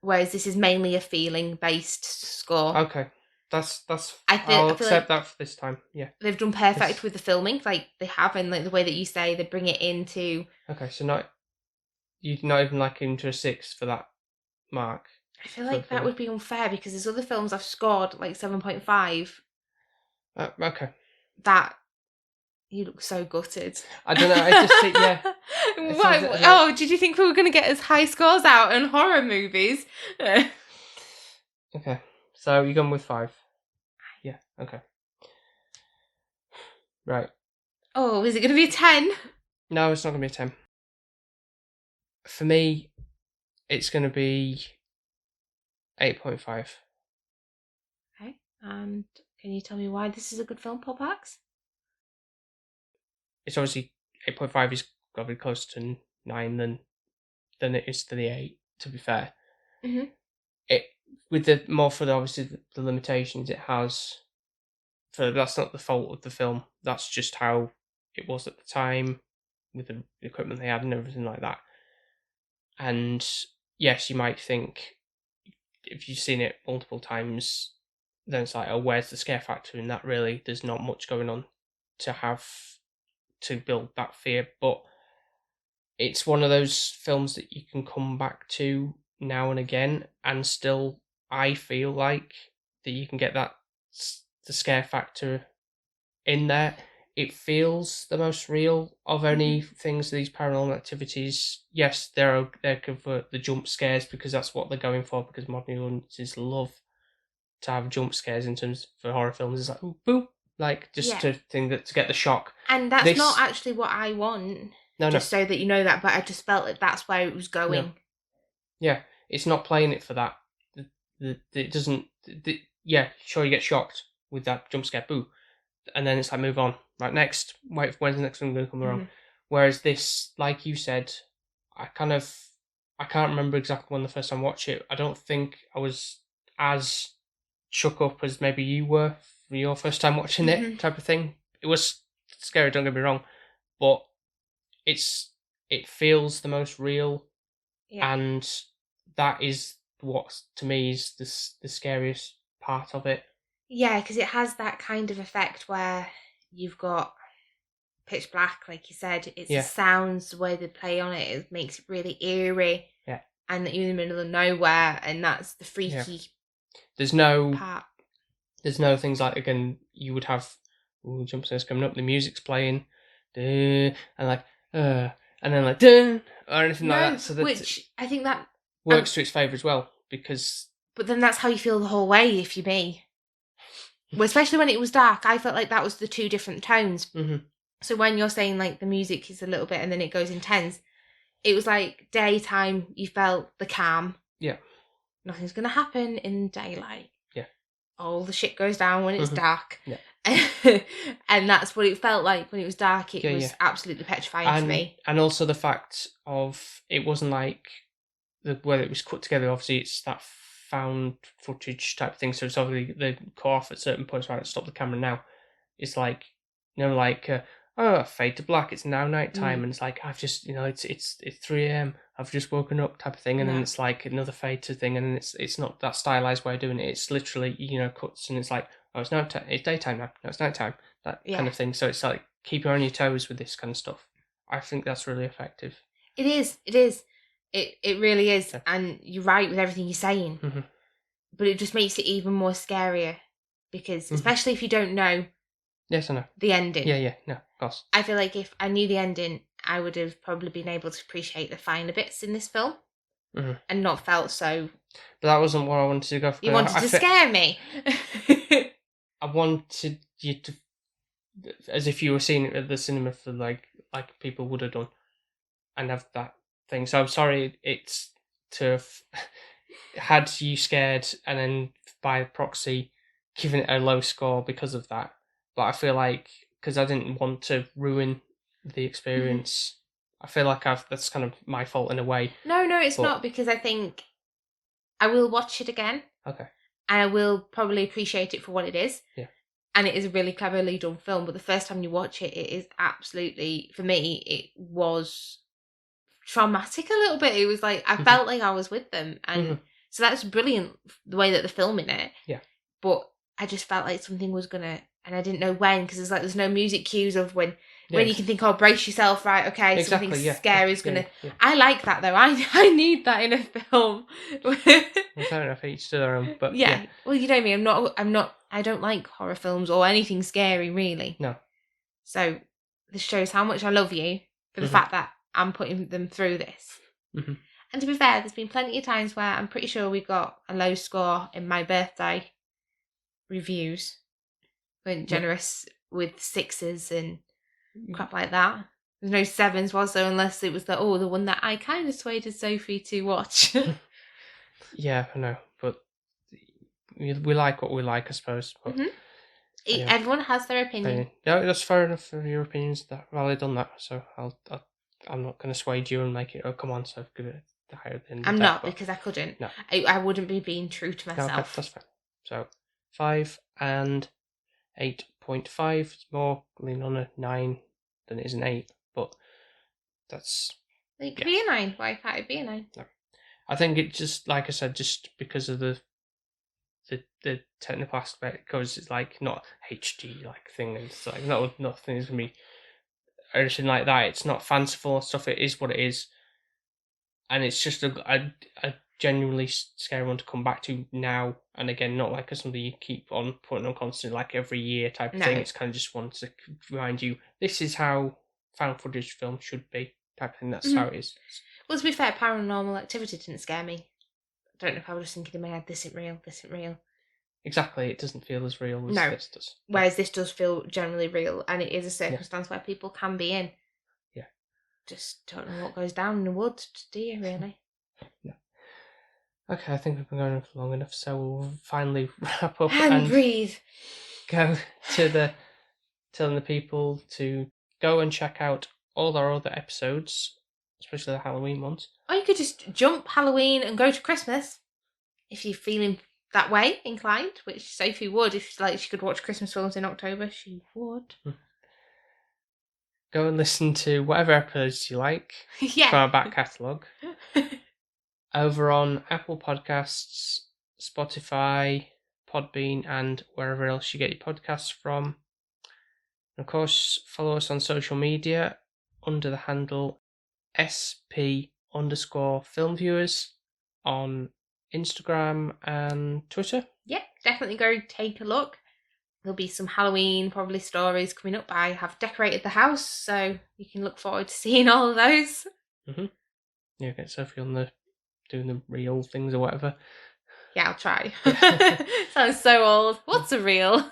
Whereas this is mainly a feeling based score. Okay. I'll accept that for this time. Yeah. They've done perfect with the filming, like they have, and like the way that you say they bring it into. Okay, so you'd not even like him to a 6 for that mark. I feel like that would be unfair because there's other films I've scored like 7.5. Okay. That you look so gutted. I don't know. I just think, yeah. Why? Oh, did you think we were going to get as high scores out in horror movies? Okay, so you're going with 5. Yeah. Okay. Right. Oh, is it going to be a 10? No, it's not going to be a 10. For me, it's going to be 8.5. Okay. And can you tell me why this is a good film, Paul Parks? It's obviously 8.5 is probably closer to 9 than it is to the 8. To be fair, it with the more for obviously the limitations it has. That's not the fault of the film. That's just how it was at the time with the equipment they had and everything like that. And yes, you might think if you've seen it multiple times, then it's like, oh, where's the scare factor in that? Really, there's not much going on to build that fear, but it's one of those films that you can come back to now and again, and still, I feel like that you can get the scare factor in there. It feels the most real of any things, these paranormal activities. Yes, they're for the jump scares because that's what they're going for, because modern audiences love to have jump scares in terms for horror films. It's like, ooh, boom, like just to get the shock. And that's not actually what I want. Just so that you know that, but I just felt like that's where it was going. No. Yeah, it's not playing it for that. It doesn't. Yeah, sure, you get shocked with that jump scare, boo, and then it's like move on. Right, next. Wait, when's the next one going to come around? Whereas this, like you said, I can't remember exactly when the first time I watched it. I don't think I was as shook up as maybe you were for your first time watching it, type of thing. It was scary, don't get me wrong, but it feels the most real, and that is what to me is the scariest part of it. Yeah, because it has that kind of effect where you've got pitch black, like you said. It's Yeah. the sounds, the way they play on it. It makes it really eerie. Yeah. And you're in the middle of nowhere, and that's the freaky There's no part. There's no things like, again, you would have jump scares coming up, the music's playing, and and then like or anything like that. So that which I think that works to its favour as well, because. But then that's how you feel the whole way, if you're me. Well, especially when it was dark, I felt like that was the two different tones. Mm-hmm. So when you're saying like the music is a little bit and then it goes intense, it was like daytime, you felt the calm. Yeah. Nothing's going to happen in daylight. Yeah. All the shit goes down when it's dark. Yeah. And that's what it felt like when it was dark. It was absolutely petrifying for me. And also the fact of, it wasn't like the way it was cut together. Obviously, it's that found footage type thing, so it's obviously they cut off at certain points where it stop the camera. Now it's like, fade to black, it's now night time, and it's like, I've just, it's 3 a.m, I've just woken up type of thing, and then it's like another fade to thing, and then it's not that stylized way of doing it. It's literally, cuts, and it's like, oh, it's it's daytime now, no, it's nighttime, that kind of thing. So it's like, keep you on your toes with this kind of stuff. I think that's really effective. It is it really is. Yeah. And you're right with everything you're saying. Mm-hmm. But it just makes it even more scarier, because especially if you don't know. Yes, I know. The ending. Yeah, no, of course. I feel like if I knew the ending, I would have probably been able to appreciate the finer bits in this film, and not felt so. But that wasn't what I wanted to go for. You wanted to scare me. I wanted you to, as if you were seeing it at the cinema for like people would have done, and have that thing. So I'm sorry, it's to have had you scared, and then by proxy given it a low score because of that. But I feel like, because I didn't want to ruin the experience, I feel like that's kind of my fault in a way. No, it's not, because I think I will watch it again. Okay. And I will probably appreciate it for what it is. Yeah. And it is a really cleverly done film, but the first time you watch it, it is absolutely, for me, it was traumatic a little bit. It was like, I felt like I was with them. And so that's brilliant, the way that they're filming it. Yeah. But I just felt like something was going to, and I didn't know when, because there's no music cues of when you can think, oh, brace yourself, right, okay, exactly, something scary is going to... Yeah. I like that, though. I need that in a film. Well, fair enough, each to their own, but yeah. Well, you know me, I don't like horror films or anything scary, really. No. So this shows how much I love you for the fact that I'm putting them through this. And to be fair, there's been plenty of times where I'm pretty sure we got a low score in my birthday reviews. Went generous with 6s and crap like that. There's no 7s, was there? Unless it was the one that I kind of swayed Sophie to watch. Yeah, I know, but we like what we like, I suppose. But everyone has their opinion. Yeah, that's fair enough. For your opinions, that valid on that. So I'm not going to sway you and make it. Oh, come on, so give it higher than. I'm not, because I couldn't. No, I wouldn't be being true to myself. No, that's fair. So 5 and 8.5. It's more lean on a 9 than it is an 8, but that's. It could be a 9. Why can't it be a 9? No. I think it just, like I said, just because of the technical aspect, because it's like not HD like thing, and it's like nothing is gonna be or anything like that. It's not fanciful stuff. It is what it is, and it's just a genuinely scary one to come back to now and again. Not like something you keep on putting on constantly, like every year type of thing. It's kind of just one to remind you this is how found footage film should be type of thing. That's how it is. Well, to be fair, Paranormal Activity didn't scare me. I don't know if I was just thinking in my head, this isn't real. Exactly, it doesn't feel as real as this does. Whereas this does feel generally real, and it is a circumstance where people can be in. Yeah. Just don't know what goes down in the woods, do you, really? No. Okay, I think we've been going for long enough, so we'll finally wrap up and breathe. Go to telling the people to go and check out all our other episodes, especially the Halloween ones. Or you could just jump Halloween and go to Christmas if you're feeling that way inclined, which Sophie would. If she could watch Christmas films in October, she would. Go and listen to whatever episodes you like from our back catalogue. Over on Apple Podcasts, Spotify, Podbean, and wherever else you get your podcasts from. Of course, follow us on social media under the handle SP_filmviewers on Instagram and Twitter. Yeah, definitely go take a look. There'll be some Halloween probably stories coming up. I have decorated the house, so you can look forward to seeing all of those. Yeah, get Sophie on doing the real things or whatever. Yeah, I'll try. Yeah. Sounds so old. What's a reel?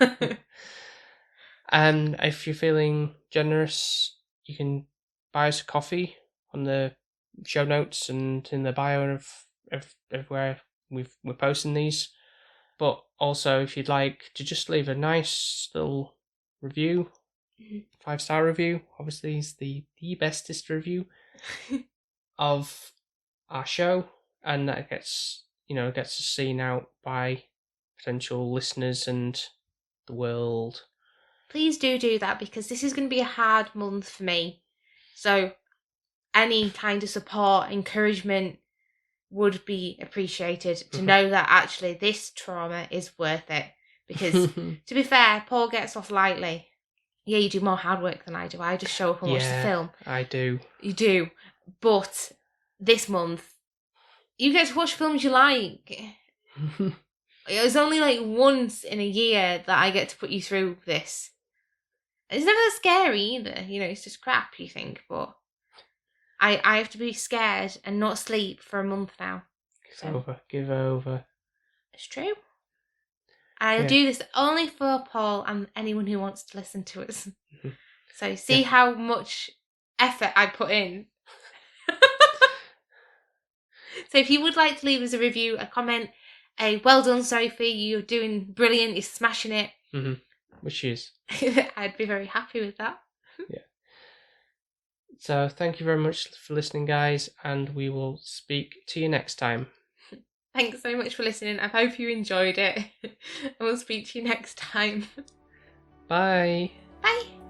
And if you're feeling generous, you can buy us a coffee on the show notes and in the bio of everywhere we're posting these. But also, if you'd like to just leave a nice little review, 5-star review, obviously is the bestest review of our show, and that gets us seen out by potential listeners and the world. Please do that, because this is going to be a hard month for me. So any kind of support, encouragement would be appreciated to know that actually this trauma is worth it. Because to be fair, Paul gets off lightly. Yeah, you do more hard work than I do. I just show up and watch the film. I do. You do. But this month, you get to watch films you like. It was only like once in a year that I get to put you through this. It's never scary either. It's just crap, you think. But I have to be scared and not sleep for a month now. Give over. It's true. I'll do this only for Paul and anyone who wants to listen to us. So see how much effort I put in. So if you would like to leave us a review, a comment, a well done, Sophie, you're doing brilliant, you're smashing it. Which is. I'd be very happy with that. Yeah. So thank you very much for listening, guys, and we will speak to you next time. Thanks so much for listening. I hope you enjoyed it. And we'll speak to you next time. Bye. Bye.